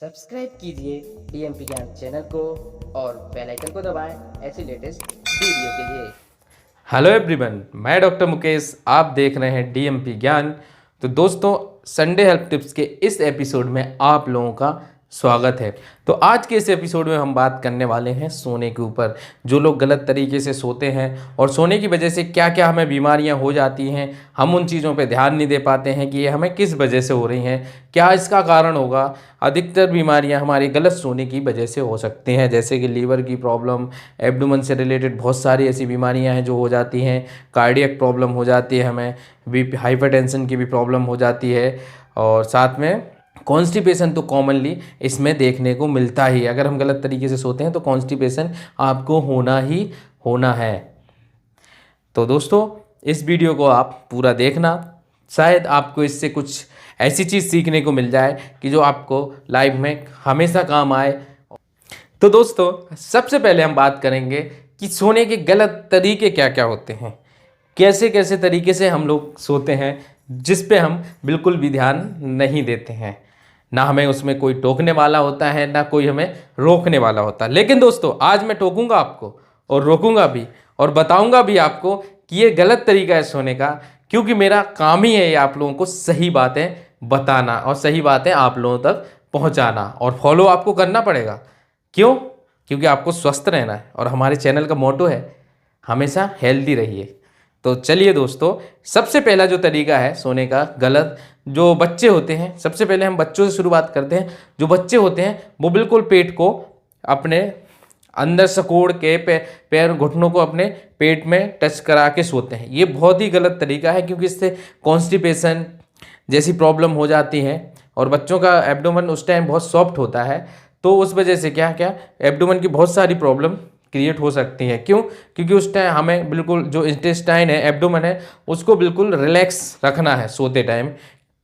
Subscribe कीजिए DMP ज्ञान channel को और बेल आइकन को दबाएं ऐसी लेटेस्ट वीडियो के लिए। हेलो एवरीवन, मैं डॉक्टर मुकेश, आप देख रहे हैं डीएमपी ज्ञान। तो दोस्तों, संडे हेल्थ टिप्स के इस एपिसोड में आप लोगों का स्वागत है। तो आज के इस एपिसोड में हम बात करने वाले हैं सोने के ऊपर। जो लोग गलत तरीके से सोते हैं और सोने की वजह से क्या क्या हमें बीमारियां हो जाती हैं, हम उन चीज़ों पे ध्यान नहीं दे पाते हैं कि ये हमें किस वजह से हो रही हैं, क्या इसका कारण होगा। अधिकतर बीमारियां हमारे गलत सोने की वजह से हो सकती हैं, जैसे कि लीवर की प्रॉब्लम, एब्डोमेन से रिलेटेड बहुत सारी ऐसी बीमारियां हैं जो हो जाती हैं। कार्डियक प्रॉब्लम हो जाती है, हमें बीपी हाइपरटेंशन की भी प्रॉब्लम हो जाती है, और साथ में कॉन्स्टिपेशन तो कॉमनली इसमें देखने को मिलता ही। अगर हम गलत तरीके से सोते हैं तो कॉन्स्टिपेशन आपको होना ही होना है। तो दोस्तों, इस वीडियो को आप पूरा देखना, शायद आपको इससे कुछ ऐसी चीज़ सीखने को मिल जाए कि जो आपको लाइफ में हमेशा काम आए। तो दोस्तों, सबसे पहले हम बात करेंगे कि सोने के गलत तरीके क्या क्या होते हैं, कैसे कैसे तरीके से हम लोग सोते हैं जिस पे हम बिल्कुल भी ध्यान नहीं देते हैं। ना हमें उसमें कोई टोकने वाला होता है, ना कोई हमें रोकने वाला होता है। लेकिन दोस्तों, आज मैं टोकूंगा आपको और रोकूंगा भी और बताऊंगा भी आपको कि ये गलत तरीका है सोने का, क्योंकि मेरा काम ही है ये आप लोगों को सही बातें बताना और सही बातें आप लोगों तक पहुंचाना, और फॉलो आपको करना पड़ेगा। क्यों? क्योंकि आपको स्वस्थ रहना है और हमारे चैनल का मोटो है हमेशा हेल्दी रहिए। तो चलिए दोस्तों, सबसे पहला जो तरीका है सोने का गलत, जो बच्चे होते हैं, सबसे पहले हम बच्चों से शुरुआत करते हैं। जो बच्चे होते हैं वो बिल्कुल पेट को अपने अंदर सकोड़ के पैर घुटनों को अपने पेट में टच करा के सोते हैं। ये बहुत ही गलत तरीका है, क्योंकि इससे कॉन्स्टिपेशन जैसी प्रॉब्लम हो जाती है और बच्चों का एब्डोमेन उस टाइम बहुत सॉफ्ट होता है, तो उस वजह से क्या क्या एब्डोमेन की बहुत सारी प्रॉब्लम क्रिएट हो सकती है। क्यों? क्योंकि उस टाइम हमें बिल्कुल जो इंटेस्टाइन है, एब्डोमेन है, उसको बिल्कुल रिलैक्स रखना है सोते टाइम,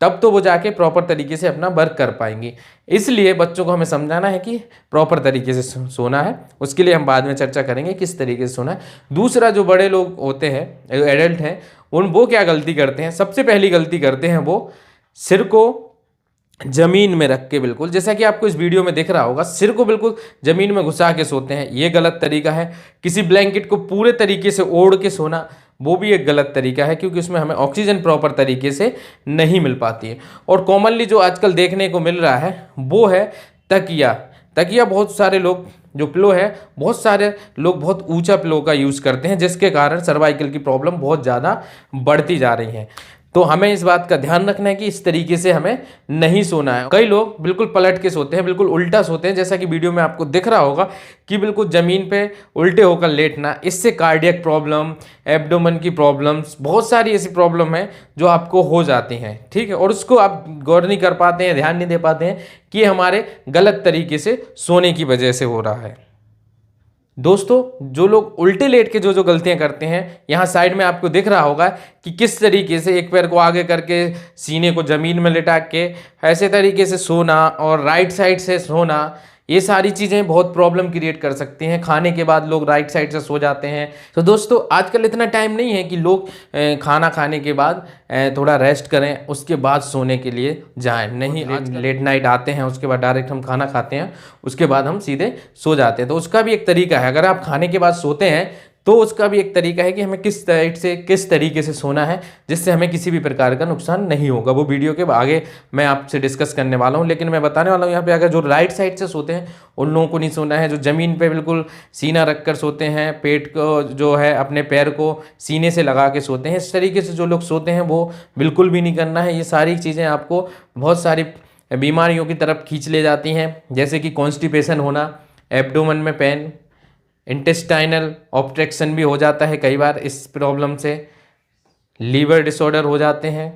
तब तो वो जाके प्रॉपर तरीके से अपना वर्क कर पाएंगी। इसलिए बच्चों को हमें समझाना है कि प्रॉपर तरीके से सोना है। उसके लिए हम बाद में चर्चा करेंगे किस तरीके से सोना है। दूसरा, जो बड़े लोग होते हैं, एडल्ट हैं, वो क्या गलती करते हैं, सबसे पहली गलती करते हैं वो सिर को जमीन में रख के, बिल्कुल जैसा कि आपको इस वीडियो में दिख रहा होगा, सिर को बिल्कुल जमीन में घुसा के सोते हैं। ये गलत तरीका है। किसी ब्लैंकेट को पूरे तरीके से ओढ़ के सोना, वो भी एक गलत तरीका है, क्योंकि उसमें हमें ऑक्सीजन प्रॉपर तरीके से नहीं मिल पाती है। और कॉमनली जो आजकल देखने को मिल रहा है वो है तकिया। तकिया बहुत सारे लोग, जो पिलो है, बहुत सारे लोग बहुत ऊंचा पिलो का यूज़ करते हैं, जिसके कारण सर्वाइकल की प्रॉब्लम बहुत ज़्यादा बढ़ती जा रही है। तो हमें इस बात का ध्यान रखना है कि इस तरीके से हमें नहीं सोना है। कई लोग बिल्कुल पलट के सोते हैं, बिल्कुल उल्टा सोते हैं, जैसा कि वीडियो में आपको दिख रहा होगा कि बिल्कुल ज़मीन पे उल्टे होकर लेटना। इससे कार्डियक प्रॉब्लम, एब्डोमेन की प्रॉब्लम्स, बहुत सारी ऐसी प्रॉब्लम है जो आपको हो जाती हैं, ठीक है, और उसको आप गौर नहीं कर पाते हैं, ध्यान नहीं दे पाते हैं कि हमारे गलत तरीके से सोने की वजह से हो रहा है। दोस्तों, जो लोग उल्टे लेट के जो जो गलतियां करते हैं, यहाँ साइड में आपको दिख रहा होगा कि किस तरीके से एक पैर को आगे करके सीने को ज़मीन में लिटा के ऐसे तरीके से सोना और राइट साइड से सोना, ये सारी चीज़ें बहुत प्रॉब्लम क्रिएट कर सकती हैं। खाने के बाद लोग राइट साइड से सो जाते हैं। तो दोस्तों, आजकल इतना टाइम नहीं है कि लोग खाना खाने के बाद थोड़ा रेस्ट करें उसके बाद सोने के लिए जाएं। नहीं, लेट नाइट आते हैं, उसके बाद डायरेक्ट हम खाना खाते हैं, उसके बाद हम सीधे सो जाते हैं। तो उसका भी एक तरीका है। अगर आप खाने के बाद सोते हैं तो उसका भी एक तरीका है कि हमें किस साइड से किस तरीके से सोना है, जिससे हमें किसी भी प्रकार का नुकसान नहीं होगा। वो वीडियो के आगे मैं आपसे डिस्कस करने वाला हूँ, लेकिन मैं बताने वाला हूँ यहाँ पे, अगर जो राइट साइड से सोते हैं उन लोगों को नहीं सोना है। जो ज़मीन पे बिल्कुल सीना रख कर सोते हैं, पेट को जो है अपने पैर को सीने से लगा के सोते हैं, इस तरीके से जो लोग सोते हैं वो बिल्कुल भी नहीं करना है। ये सारी चीज़ें आपको बहुत सारी बीमारियों की तरफ खींच ले जाती हैं, जैसे कि कॉन्स्टिपेशन होना, एब्डोमेन में पेन, इंटेस्टाइनल ऑब्स्ट्रक्शन भी हो जाता है कई बार इस प्रॉब्लम से, लीवर डिसऑर्डर हो जाते हैं,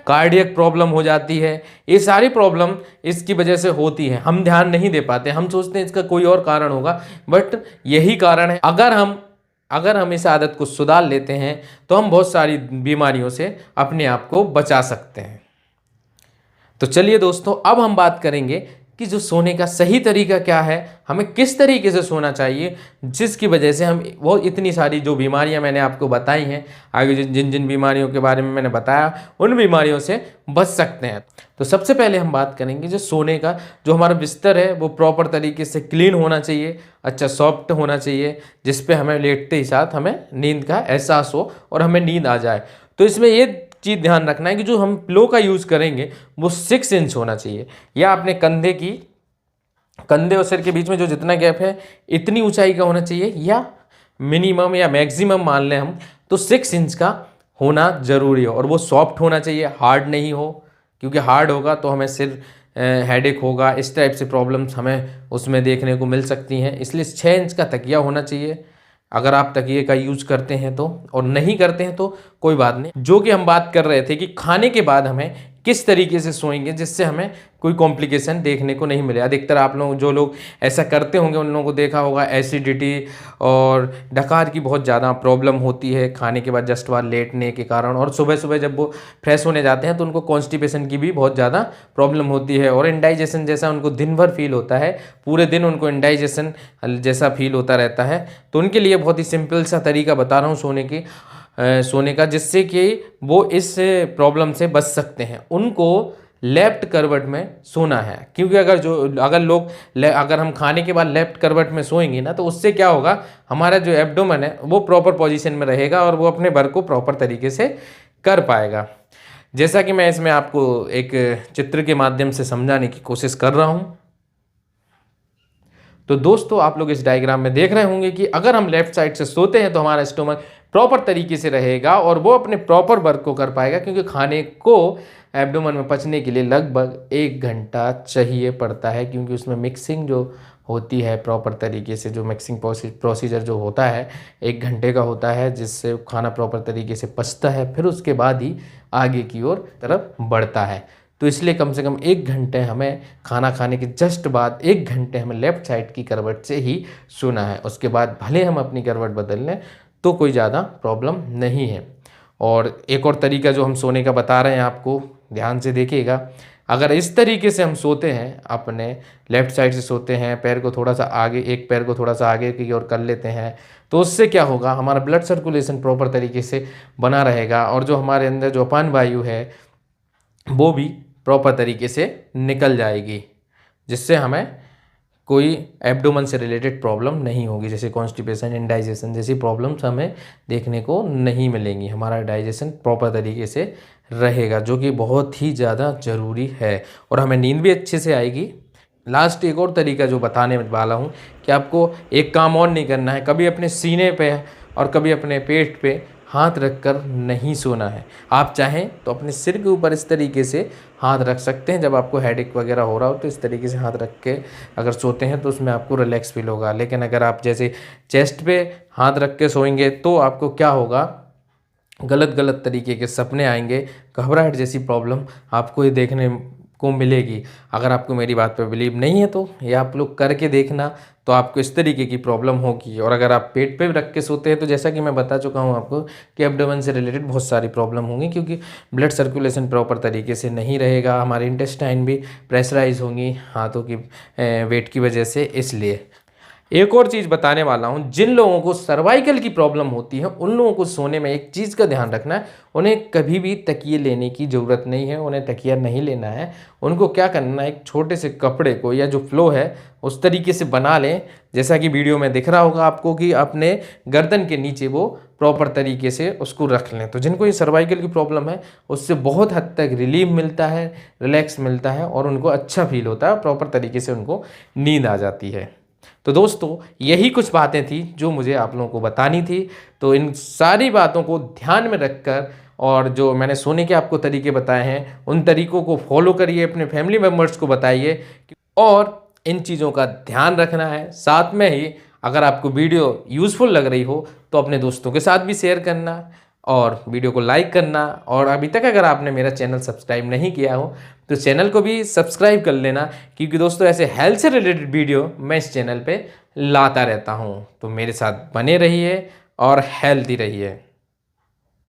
कार्डियक प्रॉब्लम हो जाती है। ये सारी प्रॉब्लम इसकी वजह से होती है। हम ध्यान नहीं दे पाते, हम सोचते हैं इसका कोई और कारण होगा, बट यही कारण है। अगर हम इस आदत को सुधार लेते हैं तो हम बहुत सारी बीमारियों से अपने आप को बचा सकते हैं। तो चलिए दोस्तों, अब हम बात करेंगे कि जो सोने का सही तरीका क्या है, हमें किस तरीके से सोना चाहिए, जिसकी वजह से हम वो इतनी सारी जो बीमारियां मैंने आपको बताई हैं, आगे जिन जिन बीमारियों के बारे में मैंने बताया, उन बीमारियों से बच सकते हैं। तो सबसे पहले हम बात करेंगे जो सोने का जो हमारा बिस्तर है वो प्रॉपर तरीके से क्लीन होना चाहिए, अच्छा सॉफ्ट होना चाहिए, जिस पे हमें लेटते ही साथ हमें नींद का एहसास हो और हमें नींद आ जाए। तो इसमें ये चीज़ ध्यान रखना है कि जो हम पिलो का यूज़ करेंगे वो 6 इंच होना चाहिए, या अपने कंधे और सिर के बीच में जो जितना गैप है इतनी ऊंचाई का होना चाहिए, या मिनिमम या मैक्सिमम मान लें हम तो 6 इंच का होना ज़रूरी है। और वो सॉफ्ट होना चाहिए, हार्ड नहीं हो, क्योंकि हार्ड होगा तो हमें सिर हेडेक होगा, इस टाइप से प्रॉब्लम्स हमें उसमें देखने को मिल सकती हैं। इसलिए 6 इंच का तकिया होना चाहिए अगर आप तकिए का यूज करते हैं तो, और नहीं करते हैं तो कोई बात नहीं। जो कि हम बात कर रहे थे कि खाने के बाद हमें किस तरीके से सोएंगे जिससे हमें कोई कॉम्प्लिकेशन देखने को नहीं मिले। अधिकतर आप लोग जो लोग ऐसा करते होंगे उन लोगों को देखा होगा एसिडिटी और डकार की बहुत ज़्यादा प्रॉब्लम होती है खाने के बाद जस्ट बार लेटने के कारण, और सुबह सुबह जब वो फ्रेश होने जाते हैं तो उनको कॉन्स्टिपेशन की भी बहुत ज़्यादा प्रॉब्लम होती है, और इंडाइजेशन जैसा उनको दिन भर फील होता है, पूरे दिन उनको इंडाइजेशन जैसा फील होता रहता है। तो उनके लिए बहुत ही सिंपल सा तरीका बता रहा हूँ सोने का, जिससे कि वो इस प्रॉब्लम से बच सकते हैं। उनको लेफ्ट करवट में सोना है, क्योंकि अगर हम खाने के बाद लेफ्ट करवट में सोएंगे ना तो उससे क्या होगा, हमारा जो एब्डोमेन है वो प्रॉपर पोजीशन में रहेगा और वो अपने वर्क को प्रॉपर तरीके से कर पाएगा। जैसा कि मैं इसमें आपको एक चित्र के माध्यम से समझाने की कोशिश कर रहा हूँ। तो दोस्तों आप लोग इस डायग्राम में देख रहे होंगे कि अगर हम लेफ्ट साइड से सोते हैं तो हमारा स्टोमक प्रॉपर तरीके से रहेगा और वो अपने प्रॉपर वर्क को कर पाएगा, क्योंकि खाने को एब्डोमेन में पचने के लिए लगभग 1 घंटा चाहिए पड़ता है, क्योंकि उसमें मिक्सिंग जो होती है प्रॉपर तरीके से, जो मिक्सिंग प्रोसीजर जो होता है 1 घंटे का होता है, जिससे खाना प्रॉपर तरीके से पचता है, फिर उसके बाद ही आगे की ओर तरफ बढ़ता है। तो इसलिए कम से कम 1 घंटे हमें खाना खाने के जस्ट बाद 1 घंटे हमें लेफ्ट साइड की करवट से ही सोना है। उसके बाद भले हम अपनी करवट बदल लें तो कोई ज़्यादा प्रॉब्लम नहीं है। और एक और तरीका जो हम सोने का बता रहे हैं आपको, ध्यान से देखिएगा। अगर इस तरीके से हम सोते हैं, अपने लेफ्ट साइड से सोते हैं, पैर को थोड़ा सा आगे, एक पैर को थोड़ा सा आगे की ओर कर लेते हैं, तो उससे क्या होगा, हमारा ब्लड सर्कुलेशन प्रॉपर तरीके से बना रहेगा और जो हमारे अंदर जो अपान वायु है वो भी प्रॉपर तरीके से निकल जाएगी, जिससे हमें कोई एब्डोमेन से रिलेटेड प्रॉब्लम नहीं होगी, जैसे कॉन्स्टिपेशन, इंडाइजेशन जैसी प्रॉब्लम्स हमें देखने को नहीं मिलेंगी। हमारा डाइजेशन प्रॉपर तरीके से रहेगा, जो कि बहुत ही ज़्यादा ज़रूरी है, और हमें नींद भी अच्छे से आएगी। लास्ट एक और तरीका जो बताने वाला हूँ कि आपको एक काम और नहीं करना है, कभी अपने सीने पे और कभी अपने पेट पे हाथ रखकर नहीं सोना है। आप चाहें तो अपने सिर के ऊपर इस तरीके से हाथ रख सकते हैं, जब आपको हेडेक वगैरह हो रहा हो तो इस तरीके से हाथ रख के अगर सोते हैं तो उसमें आपको रिलैक्स फील होगा। लेकिन अगर आप जैसे चेस्ट पे हाथ रख के सोएंगे तो आपको क्या होगा, गलत तरीके के सपने आएंगे, घबराहट जैसी प्रॉब्लम आपको ये देखने को मिलेगी। अगर आपको मेरी बात पे बिलीव नहीं है तो ये आप लोग करके देखना, तो आपको इस तरीके की प्रॉब्लम होगी। और अगर आप पेट पे रख के सोते हैं तो जैसा कि मैं बता चुका हूँ आपको कि एब्डोमेन से रिलेटेड बहुत सारी प्रॉब्लम होंगी, क्योंकि ब्लड सर्कुलेशन प्रॉपर तरीके से नहीं रहेगा, हमारे इंटेस्टाइन भी प्रेशराइज होंगी हाथों की वेट की वजह से। इसलिए एक और चीज़ बताने वाला हूँ, जिन लोगों को सर्वाइकल की प्रॉब्लम होती है उन लोगों को सोने में एक चीज़ का ध्यान रखना है, उन्हें कभी भी तकिए लेने की ज़रूरत नहीं है, उन्हें तकिया नहीं लेना है। उनको क्या करना है, एक छोटे से कपड़े को या जो फ्लो है उस तरीके से बना लें, जैसा कि वीडियो में दिख रहा होगा आपको कि अपने गर्दन के नीचे वो प्रॉपर तरीके से उसको रख लें। तो जिनको ये सर्वाइकल की प्रॉब्लम है उससे बहुत हद तक रिलीफ मिलता है, रिलैक्स मिलता है और उनको अच्छा फील होता है, प्रॉपर तरीके से उनको नींद आ जाती है। तो दोस्तों यही कुछ बातें थी जो मुझे आप लोगों को बतानी थी। तो इन सारी बातों को ध्यान में रखकर और जो मैंने सोने के आपको तरीके बताए हैं उन तरीकों को फॉलो करिए, अपने फैमिली मेम्बर्स को बताइए और इन चीज़ों का ध्यान रखना है। साथ में ही अगर आपको वीडियो यूज़फुल लग रही हो तो अपने दोस्तों के साथ भी शेयर करना और वीडियो को लाइक करना। और अभी तक अगर आपने मेरा चैनल सब्सक्राइब नहीं किया हो तो चैनल को भी सब्सक्राइब कर लेना, क्योंकि दोस्तों ऐसे हेल्थ से रिलेटेड वीडियो मैं इस चैनल पे लाता रहता हूँ। तो मेरे साथ बने रहिए और हेल्दी रहिए।